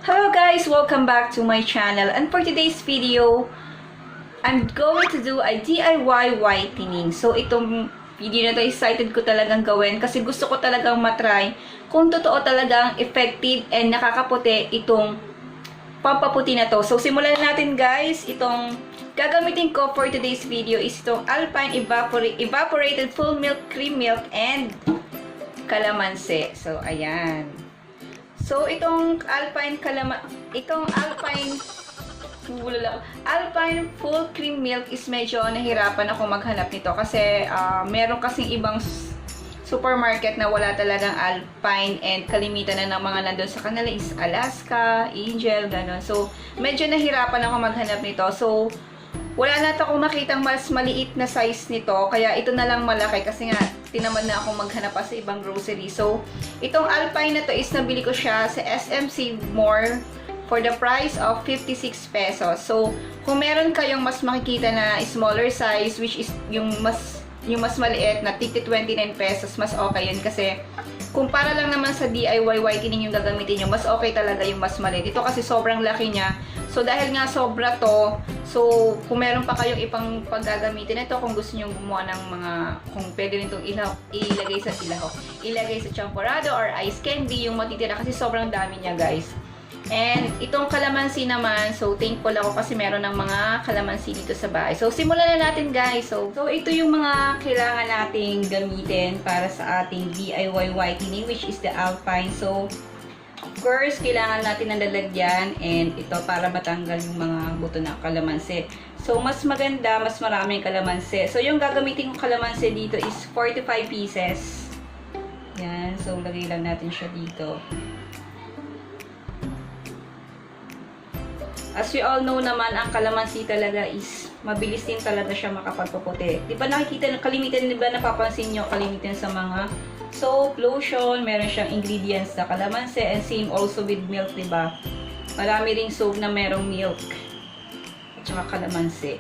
Hello guys! Welcome back to my channel, and for today's video, I'm going to do a DIY whitening. So itong video na to, excited ko talagang gawin kasi gusto ko talagang matry kung totoo talagang effective and nakakaputi itong pampaputi na to. So simulan natin guys. Itong gagamitin ko for today's video is itong Alpine Evaporated Full Milk Cream Milk and Calamansi. So ayan. So, itong Alpine Full Cream Milk is medyo nahirapan ako maghanap nito kasi meron kasing ibang supermarket na wala talagang Alpine and kalimitan na ng mga nandun sa kanila is Alaska, Angel, gano'n. So, medyo nahirapan ako maghanap nito. So, wala na akong makitang mas maliit na size nito, kaya ito na lang malaki kasi nga tinamad na akong maghanap pa sa ibang grocery. So, itong Alpine na to is nabili ko siya sa SM Save More for the price of 56 pesos. So, kung meron kayong mas makikita na smaller size, which is yung mas maliit na 29 pesos, mas okay yun kasi kung para lang naman sa DIY whitening yung gagamitin nyo, mas okay talaga yung mas maliit. Ito kasi sobrang laki niya. So, dahil nga sobra to, so, kung meron pa kayong ipang paggagamitin ito, kung gusto nyo gumawa ng mga, kung pwede rin itong ilagay sa champorado or ice candy, yung matitira kasi sobrang dami niya guys. And itong kalamansi naman, so thankful ako kasi meron ng mga kalamansi dito sa bahay. So simulan na natin guys. So ito yung mga kailangan nating gamitin para sa ating DIY whitening, which is the Alpine. So first, kailangan natin ng lalagyan and ito para matanggal yung mga buto ng kalamansi. So mas maganda, mas maraming kalamansi. So yung gagamitin kong kalamansi dito is 45 pieces. Yan, so lagay lang natin siya dito. As we all know naman, ang kalamansi talaga is mabilis din talaga siya makapagpaputi. Di ba nakikita, kalimitan, di ba napapansin nyo, kalimitan sa mga soap, lotion, meron siyang ingredients na kalamansi, and same also with milk, di ba? Marami ring soap na merong milk at saka kalamansi.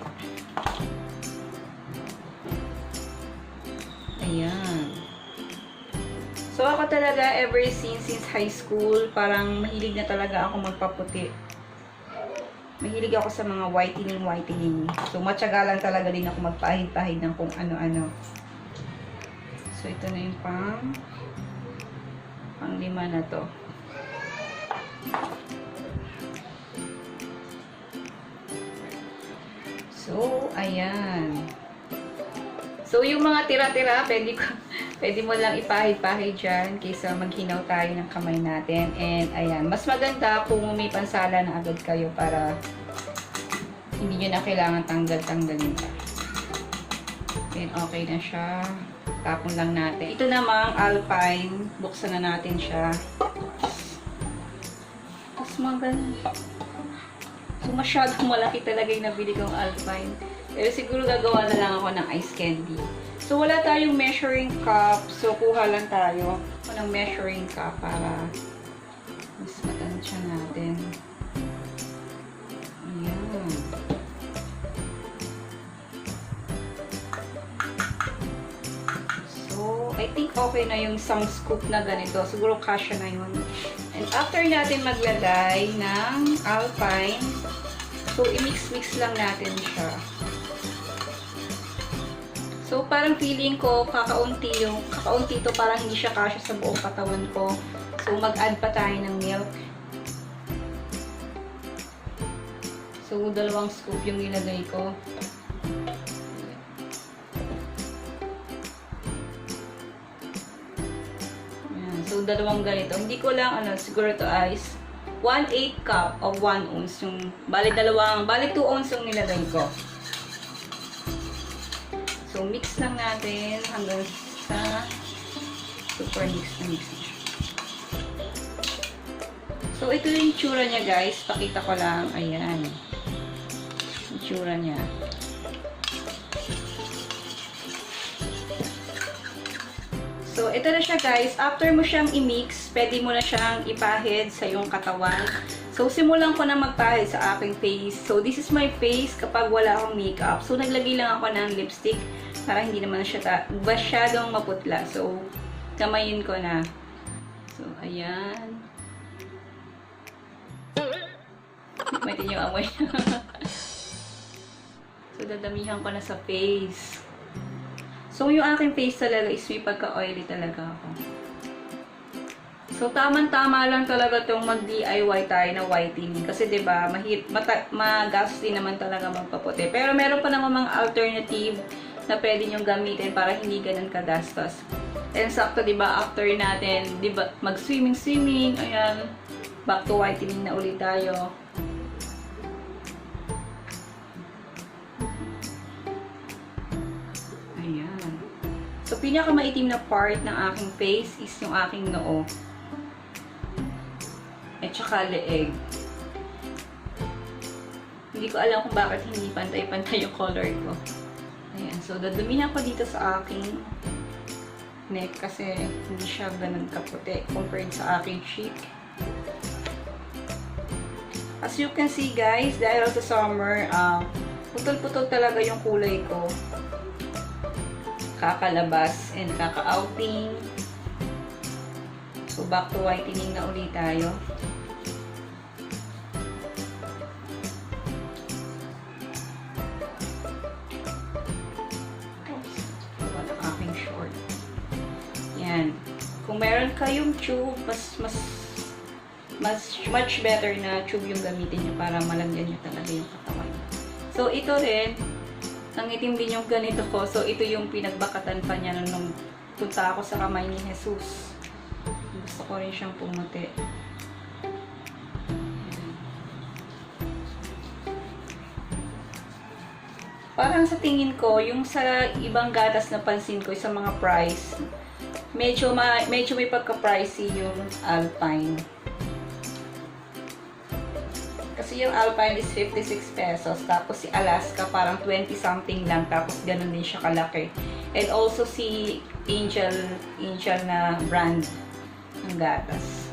Ayan. So ako talaga, ever since high school, parang mahilig na talaga ako magpaputi. Mahilig ako sa mga whitening. So, matyaga lang talaga din ako magpahid-pahid ng kung ano-ano. So, ito na yung pang-lima na to. So, ayan. So, yung mga tira-tira, pwede mo lang ipahid-pahid dyan kaysa maghinaw tayo ng kamay natin. And, ayan. Mas maganda kung may pansala na agad kayo para hindi nyo na kailangan tanggal-tanggalin pa. Then, okay na siya. Tapon lang natin. Ito namang Alpine. Buksan na natin siya. Tapos maganda. So, masyadong malaki talaga yung nabili kong Alpine. Pero siguro gagawa na lang ako ng ice candy. So, wala tayong measuring cup. So, kuha lang tayo ng measuring cup para mas matansya natin. Ayan. So, I think okay na yung isang scoop na ganito. Siguro kasya na yun. And after natin maglagay ng Alpine, so, i-mix-mix lang natin siya. So, parang feeling ko, kakaunti to, parang hindi siya kasya sa buong katawan ko. So, mag-add pa tayo ng milk. So, 2 scoop yung nilagay ko. Ayan. So, 2 ganito. Hindi ko lang, siguro to is 1/8 cup of 1 ounce. Yung, bali 2 ounce yung nilagay ko. So, mix lang natin hanggang sa super mix na siya. So, ito yung itsura niya guys. Pakita ko lang. Ayan. Itsura niya. So, ito na siya guys. After mo siyang i-mix, pwede mo na siyang ipahid sa iyong katawan. So, simulan ko na magpahid sa aking face. So, this is my face kapag wala akong makeup. So, naglagay lang ako ng lipstick para hindi naman siya masyadong maputla. So, kamayin ko na. So, ayan. May tinyo amoy. So, dadamihan ko na sa face. So, yung aking face talaga is may pagka-oily talaga ako. So, tamang-tama lang talaga itong mag-DIY tayo na whitening. Kasi, diba, magastos din naman talaga magpaputi. Pero, meron pa naman mga alternative na pwede nyong gamitin para hindi ganun kagastos. And, sakto, diba, after natin, diba, mag-swimming, ayan, back to whitening na ulit tayo. Ayan. So, pinakamaitim na part ng aking face is yung aking noo. At saka leeg. Hindi ko alam kung bakit hindi pantay-pantay yung color ko. Ayan. So, dadumihan ko dito sa aking neck kasi hindi siya ganun kaputi compared sa aking cheek. As you can see guys, dahil sa summer, putol-putol talaga yung kulay ko. Kakalabas and kaka-outing. So, back to whitening na ulit tayo. Walang aking short. Yan. Kung meron kayong tube, much better na tube yung gamitin nyo para malagyan nyo talaga yung katawan. So, ito rin, nangitim din yung ganito ko. So, ito yung pinagbakatan pa niya nung punta ako sa kamay ni Jesus. Gusto ko rin siyang pumuti. Parang sa tingin ko, yung sa ibang gatas na pansin ko, sa mga price, medyo may pagka-pricey yung Alpine. Kasi yung Alpine is 56 pesos. Tapos si Alaska parang 20 something lang. Tapos ganun din siya kalaki. And also si Angel na brand ng gatas.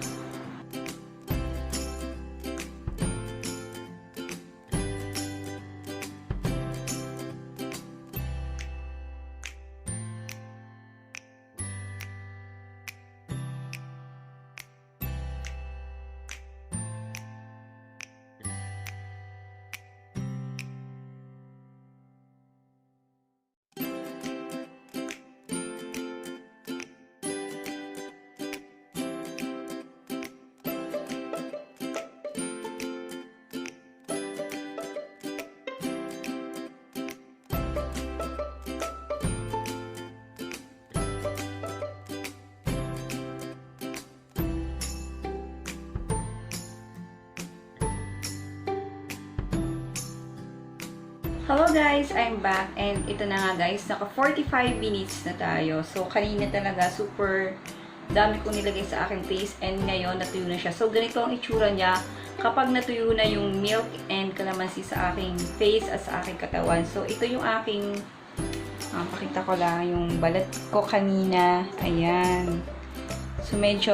Hello guys, I'm back and ito na nga guys, naka 45 minutes na tayo. So kanina talaga super dami kong nilagay sa aking face and ngayon natuyo na siya. So ganito ang itsura niya kapag natuyo na yung milk and calamansi sa aking face at sa aking katawan. So ito yung aking, pakita ko lang yung balat ko kanina. Ayan. So medyo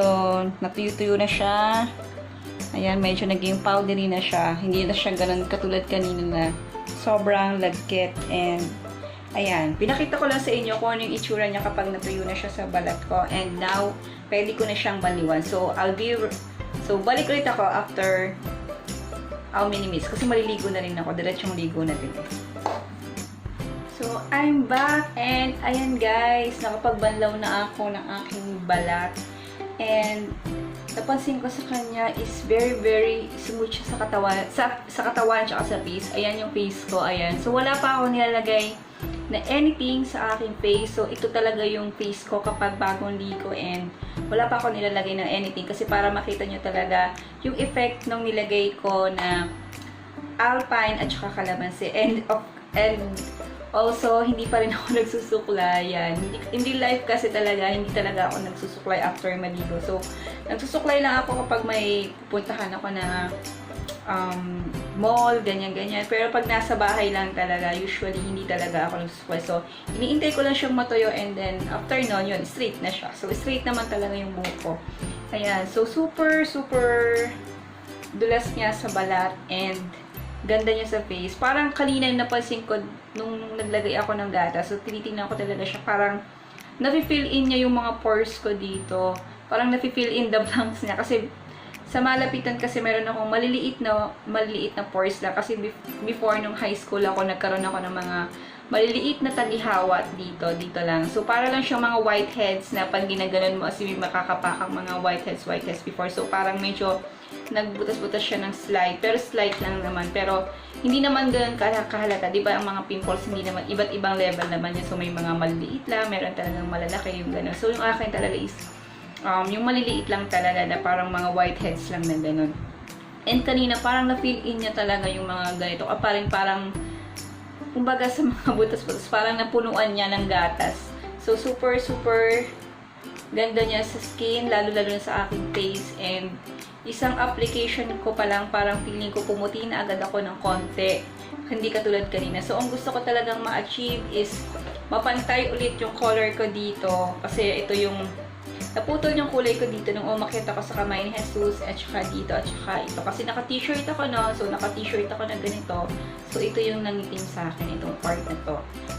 natuyo-tuyo na siya. Ayan, medyo naging powdery na siya. Hindi na siya ganun katulad kanina na sobrang lagkit. And ayan, pinakita ko lang sa inyo kung ano yung itsura niya kapag natuyo na siya sa balat ko. And now, pwede ko na siyang baliwan. So, balik ulit ako after how many minutes. Kasi maliligo na rin ako. Diretsong ligo na din. So, I'm back. And ayan guys, nakapagbanlaw na ako ng aking balat. And napansin ko sa kanya is very smooth siya sa katawan, sa katawan tsaka sa face. Ayan yung face ko, ayan. So wala pa ako nilalagay na anything sa aking face. So ito talaga yung face ko kapag bagong ligo and wala pa ako nilalagay na anything kasi para makita nyo talaga yung effect ng nilagay ko na Alpine at saka Calamansi. And also, hindi pa rin ako nagsusuklay. Yan. Hindi live kasi talaga, hindi talaga ako nagsusuklay after maligo. So, nagsusuklay lang ako kapag may pupuntahan ako na mall, ganyan-ganyan. Pero pag nasa bahay lang talaga, usually hindi talaga ako nagsusuklay. So, iniintay ko lang siyang matuyo and then after nun, yun, straight na siya. So, straight naman talaga yung buhok ko. Ayan. So, super dulas niya sa balat and ganda niya sa face. Parang kanina napansin ko nung naglagay ako ng gatas. So, tinitingnan ko talaga siya. Parang nafe-fill in niya yung mga pores ko dito. Parang nafe-fill in the blanks niya. Kasi Sa malapitan kasi meron akong maliliit na pores lang. Kasi before nung high school ako, nagkaroon ako ng mga maliliit na talihawat dito lang. So, para lang siyang mga whiteheads na pag ginaganon mo, as may makakapakang mga whiteheads before. So, parang medyo nagbutas-butas siya ng slight. Pero slight lang naman. Pero, hindi naman ganun kahalata. Diba, ang mga pimples, hindi naman, iba't ibang level naman yun. So, may mga maliliit lang, meron talagang malalaki yung gano'n. So, yung akin talaga is, yung maliliit lang talaga na parang mga whiteheads lang na gano'n. And kanina, parang na-fill in niya talaga yung mga ganito. Parang kumbaga sa mga butas-butas, parang napunuan niya ng gatas. So, super ganda niya sa skin, lalo-lalo na sa aking face. And isang application ko pa lang, parang feeling ko pumuti na agad ako ng konti. Hindi katulad kanina. So, ang gusto ko talagang ma-achieve is mapantay ulit yung color ko dito. Kasi ito yung naputol yung kulay ko dito nung umakyat ako sa kamay ni Jesus at saka dito at saka ito. Kasi naka-t-shirt ako, no? So, naka-t-shirt ako na ganito. So, ito yung nangitim sa akin, itong part na to.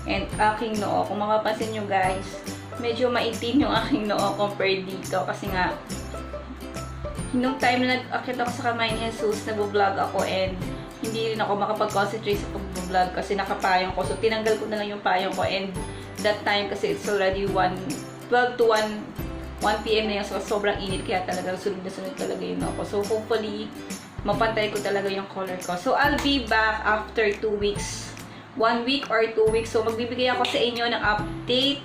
And aking noo, kung mapapansin nyo guys, medyo maitim yung aking noo compared dito. Kasi nga, nung time na nag-akyat ako sa kamay ni Jesus, nag-vlog ako and hindi rin ako makapag-concentrate sa pag-vlog kasi nakapayong ko. So, tinanggal ko na lang yung payong ko and that time kasi it's already 12 to 1 PM na yun. So, sobrang init kaya talaga sunod na sunod talaga yun ako. So, hopefully, mapantay ko talaga yung color ko. So, I'll be back after 2 weeks. 1 week or 2 weeks. So, magbibigay ako sa inyo ng update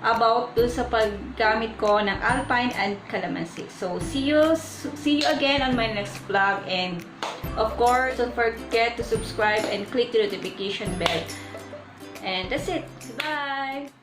about dun sa paggamit ko ng Alpine and Calamansi. So, see you again on my next vlog. And, of course, don't forget to subscribe and click the notification bell. And that's it. Bye!